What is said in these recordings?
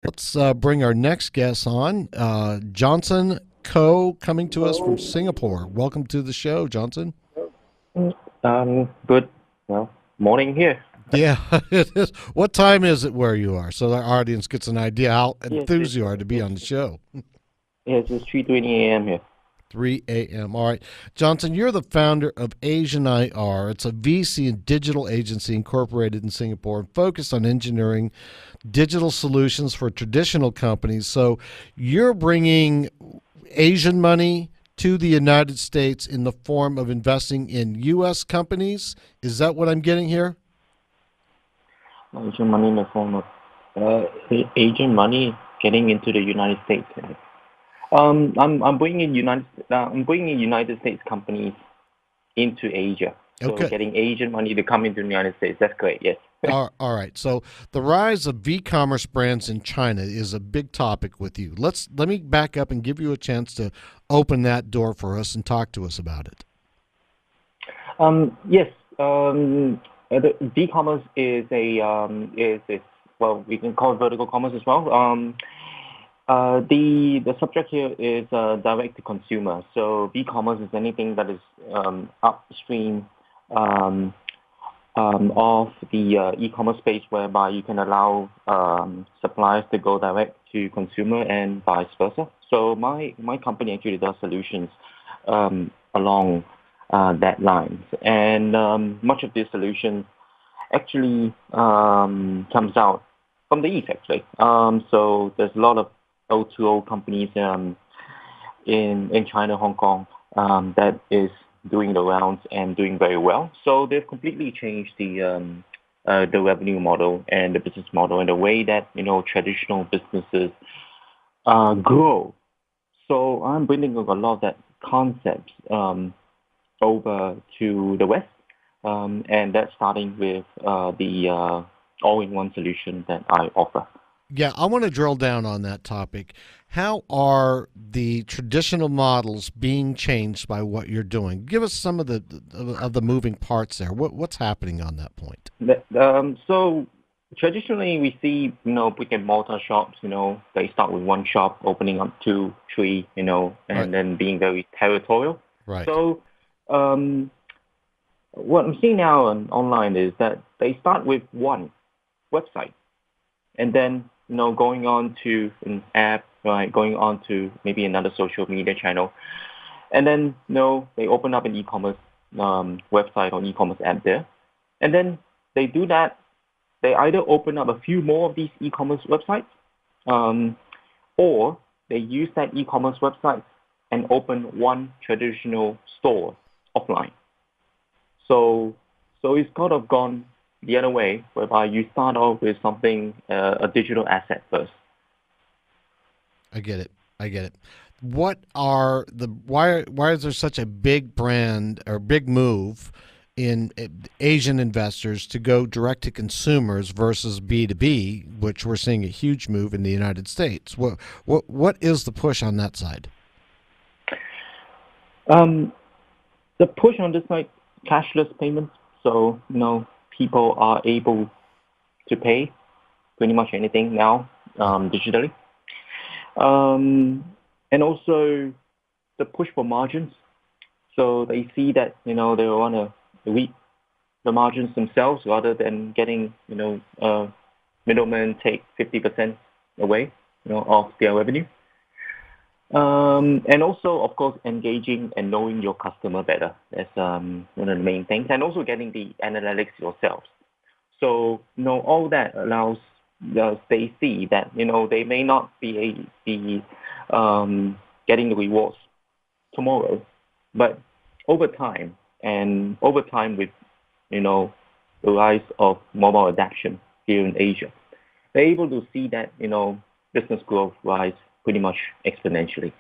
Let's bring our next guest on. Johnson Ko coming to us from Singapore. Welcome to the show, Johnson. Good. Well, morning here. Yeah, it is. What time is it where you are so our audience gets an idea how Yes, enthused you are to be on the show? it's 3:20 a.m. here. 3 a.m. All right. Johnson, you're the founder of AsianIR. It's a VC and digital agency incorporated in Singapore and focused on engineering digital solutions for traditional companies. So you're bringing Asian money to the United States in the form of investing in U.S. companies. Is that what I'm getting here? Asian money in the form of Asian money getting into the United States. I'm bringing United States companies into Asia. So Okay. getting Asian money to come into the United States. That's great. Yes. All right. So the rise of e-commerce brands in China is a big topic with you. Let me back up and give you a chance to open that door for us and talk to us about it. Yes. The e-commerce is well, we can call it vertical commerce as well. The subject here is direct to consumer. So e-commerce is anything that is upstream um, of the e-commerce space, whereby you can allow suppliers to go direct to consumer and vice versa. So my company actually does solutions along that lines, and much of these solutions actually comes out from the east actually. So there's a lot of O2O companies in China, Hong Kong, that is doing the rounds and doing very well. So they've completely changed the revenue model and the business model and the way that traditional businesses grow. So I'm bringing a lot of that concepts over to the West, and that's starting with the all-in-one solution that I offer. Yeah, I want to drill down on that topic. How are the traditional models being changed by what you're doing? Give us some of the moving parts there. What's happening on that point? So traditionally, we see brick and mortar shops. They start with one shop, opening up two, three, Right, and then being very territorial. right. So um, what I'm seeing now online is that they start with one website, and then going on to an app, right, going on to maybe another social media channel, and then they open up an e-commerce website or e-commerce app there, and then they do that. They either open up a few more of these e-commerce websites, um, or they use that e-commerce website and open one traditional store offline. So, so it's kind of gone the other way, whereby you start off with something, a digital asset first. I get it. I get it. What are the why is there such a big brand or big move in Asian investors to go direct to consumers versus B2B, which we're seeing a huge move in the United States? What is the push on that side? Um, the push on this like cashless payments, so people are able to pay pretty much anything now digitally. Um, and also the push for margins. So they see that, they want to reap the margins themselves rather than getting, middlemen take 50% away, of their revenue. And also, of course, engaging and knowing your customer better. That's one of the main things. And also getting the analytics yourselves. So, all that allows they see that, they may not be getting the rewards tomorrow, but over time with, you know, the rise of mobile adoption here in Asia, they're able to see that, business growth rise pretty much exponentially.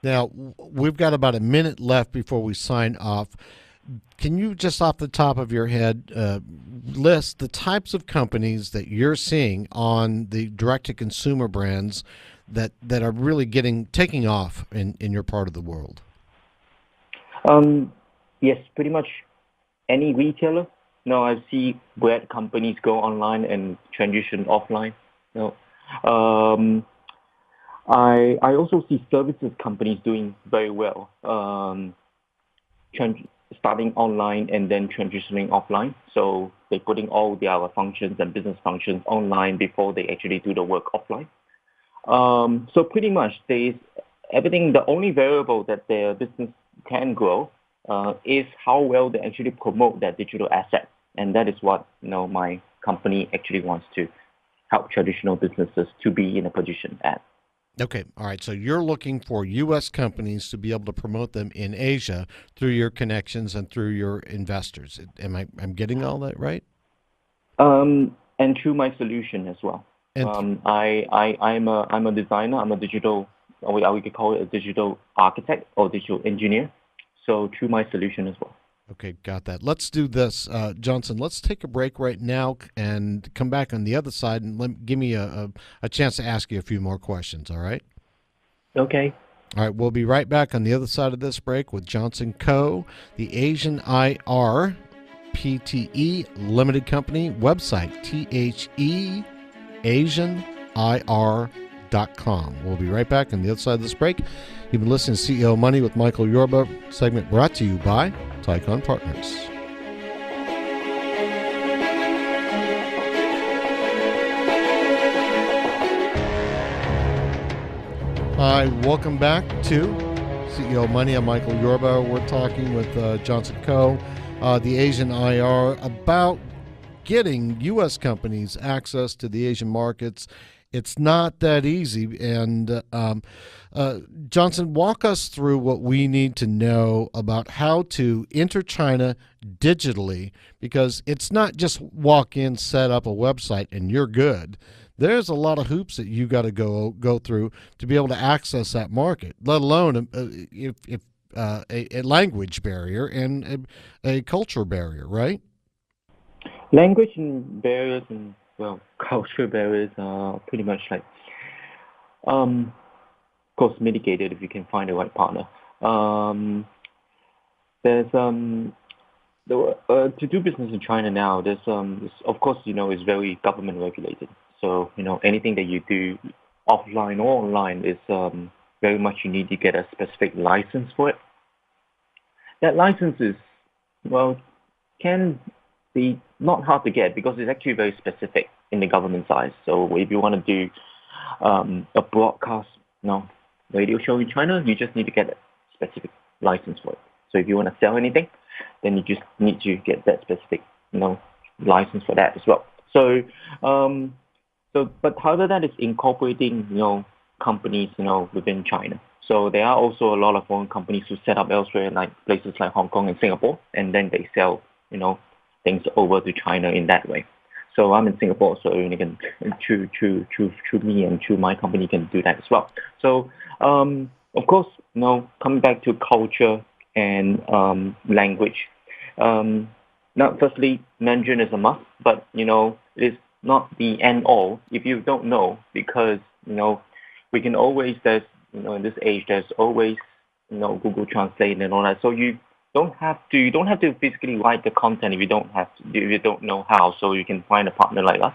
Now, we've got about a minute left before we sign off. Can you just off the top of your head list the types of companies that you're seeing on the direct to consumer brands that are really getting taking off in your part of the world? Um, yes, pretty much any retailer. No, I see bread companies go online and transition offline. You know, Um, I also see services companies doing very well, tran- starting online and then transitioning offline. So they're putting all their functions and business functions online before they actually do the work offline. So pretty much there's everything. The only variable that their business can grow is how well they actually promote their digital asset, and that is what my company actually wants to help traditional businesses to be in a position at. Okay, all right. So you're looking for U.S. companies to be able to promote them in Asia through your connections and through your investors. I'm getting all that right? And through my solution as well. And I'm a designer. I'm a digital, or we could call it a digital architect or digital engineer. So through my solution as well. Okay, got that. Let's do this, Johnson. Let's take a break right now and come back on the other side and give me a chance to ask you a few more questions. All right. Okay. All right, we'll be right back on the other side of this break with Johnson Co., the AsianIR PTE Limited Company website, TheAsianIR.com. We'll be right back on the other side of this break. You've been listening to CEO Money with Michael Yorba, segment brought to you by Tycon Partners. Hi, welcome back to CEO Money. I'm Michael Yorba. We're talking with Johnson Co., the AsianIR, about getting U.S. companies access to the Asian markets. It's not that easy. And Johnson, walk us through what we need to know about how to enter China digitally, because it's not just walk in, set up a website, and you're good. There's a lot of hoops that you got to go through to be able to access that market, let alone if a language barrier and a culture barrier, right? Language and barriers and cultural barriers are pretty much like of course mitigated if you can find the right partner. There's to do business in China now. Of course it's very government regulated. So anything that you do offline or online is very much you need to get a specific license for it. That license is well can be not hard to get because it's actually very specific in the government side. So if you want to do a broadcast radio show in China, you just need to get a specific license for it. So if you want to sell anything, then you just need to get that specific license for that as well. So but however that is incorporating companies within China. So there are also a lot of foreign companies who set up elsewhere, like places like Hong Kong and Singapore, and then they sell things over to China in that way. So I'm in Singapore, so you can through me and through my company can do that as well. So of course, coming back to culture and language. Now, firstly, Mandarin is a must, but it is not the end all if you don't know, because we can always in this age there's always Google Translate and all that. So you don't have to physically write the content if you don't know how. So you can find a partner like us,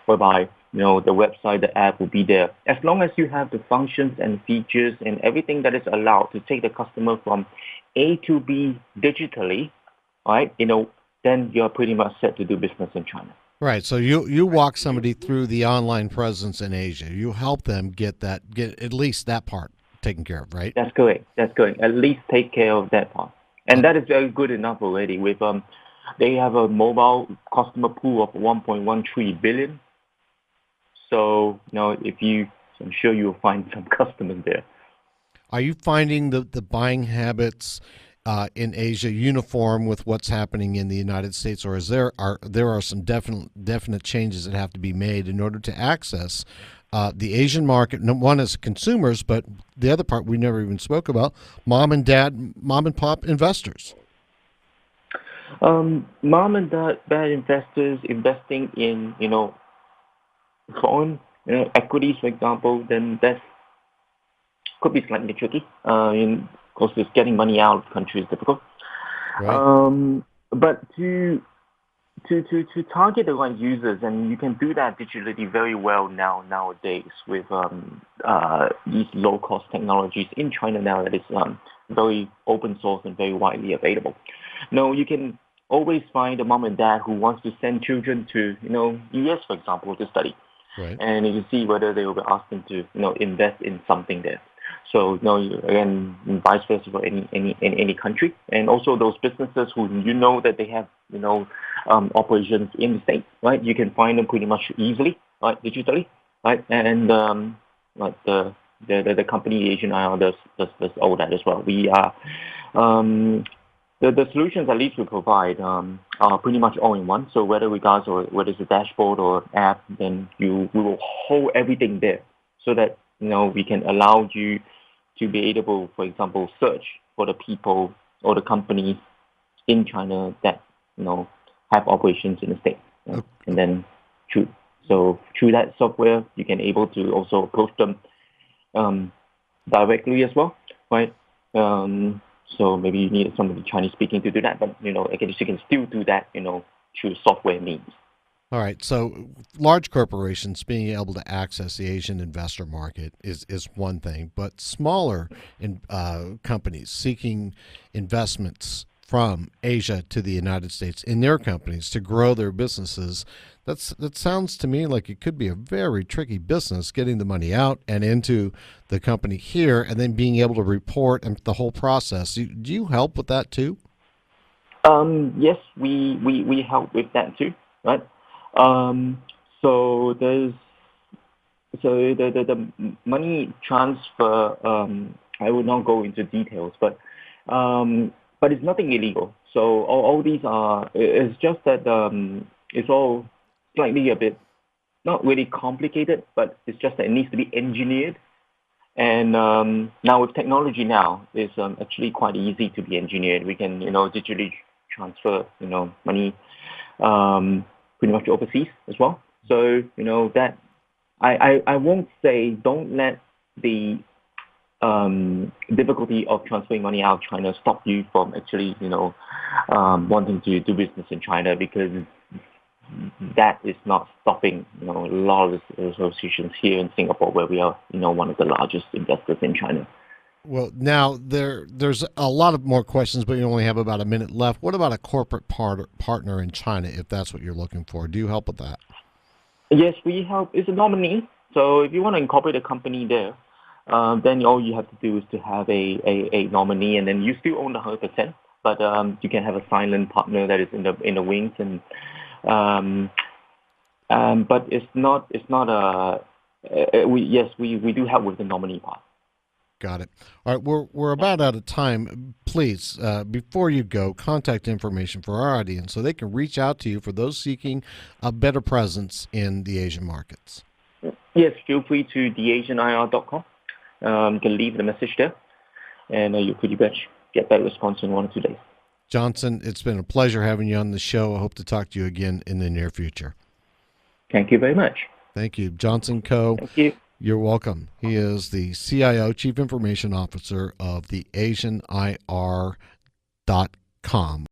whereby the website, the app will be there. As long as you have the functions and features and everything that is allowed to take the customer from A to B digitally, right? Then you're pretty much set to do business in China. Right. So you walk somebody through the online presence in Asia. You help them get at least that part taken care of, right? That's correct. At least take care of that part. And that is very good enough already. With they have a mobile customer pool of 1.13 billion. So I'm sure you'll find some customers there. Are you finding the buying habits in Asia uniform with what's happening in the United States, or there are some definite changes that have to be made in order to access the Asian market? One is consumers, but the other part we never even spoke about: mom and pop investors. Mom and dad investors investing in foreign equities, for example, then that could be slightly tricky. Of course, just getting money out of the country is difficult. Right. But to to target the right users, and you can do that digitally very well nowadays with these low cost technologies in China now that is very open source and very widely available. Now you can always find a mom and dad who wants to send children to US, for example, to study, Right. and you see whether they will be asking to invest in something there. So again, vice versa for any country, and also those businesses who that they have operations in the States, right? You can find them pretty much easily, right, digitally, right? And like the company TheAsianIR does all that as well. We are the solutions at least we provide are pretty much all in one. So whether it's a dashboard or app, then we will hold everything there so that we can allow you to be able, for example, search for the people or the companies in China that have operations in the States, right? And then through that software, you can able to also approach them directly as well, right? So maybe you need somebody Chinese speaking to do that, but I guess you can still do that through software means. All right. So large corporations being able to access the Asian investor market is one thing, but smaller companies seeking investments from Asia to the United States in their companies to grow their businesses, that sounds to me like it could be a very tricky business getting the money out and into the company here and then being able to report and the whole process. Do you help with that too? Yes, we help with that too, right? So the money transfer, I will not go into details, but it's nothing illegal. So all these it's just that it's all slightly a bit not really complicated, but it's just that it needs to be engineered. And now with technology now, it's actually quite easy to be engineered. We can digitally transfer money pretty much overseas as well. So that I won't say don't let the difficulty of transferring money out of China stop you from actually wanting to do business in China, because that is not stopping a lot of the associations here in Singapore, where we are one of the largest investors in China. Well, now there's a lot of more questions, but you only have about a minute left. What about a corporate partner in China, if that's what you're looking for? Do you help with that? Yes, we help. It's a nominee. So if you want to incorporate a company there, then all you have to do is to have a nominee, and then you still own the 100%. But you can have a silent partner that is in the wings, and but it's not we do help with the nominee part. Got it. All right, we're about out of time. Please, before you go, contact information for our audience so they can reach out to you for those seeking a better presence in the Asian markets. Yes, feel free to TheAsianIR.com. You can leave the message there, and you pretty much get that response in 1 or 2 days. Johnson, it's been a pleasure having you on the show. I hope to talk to you again in the near future. Thank you very much. Thank you. Johnson Coe. Thank you. You're welcome. He is the CIO, Chief Information Officer of TheAsianIR.com.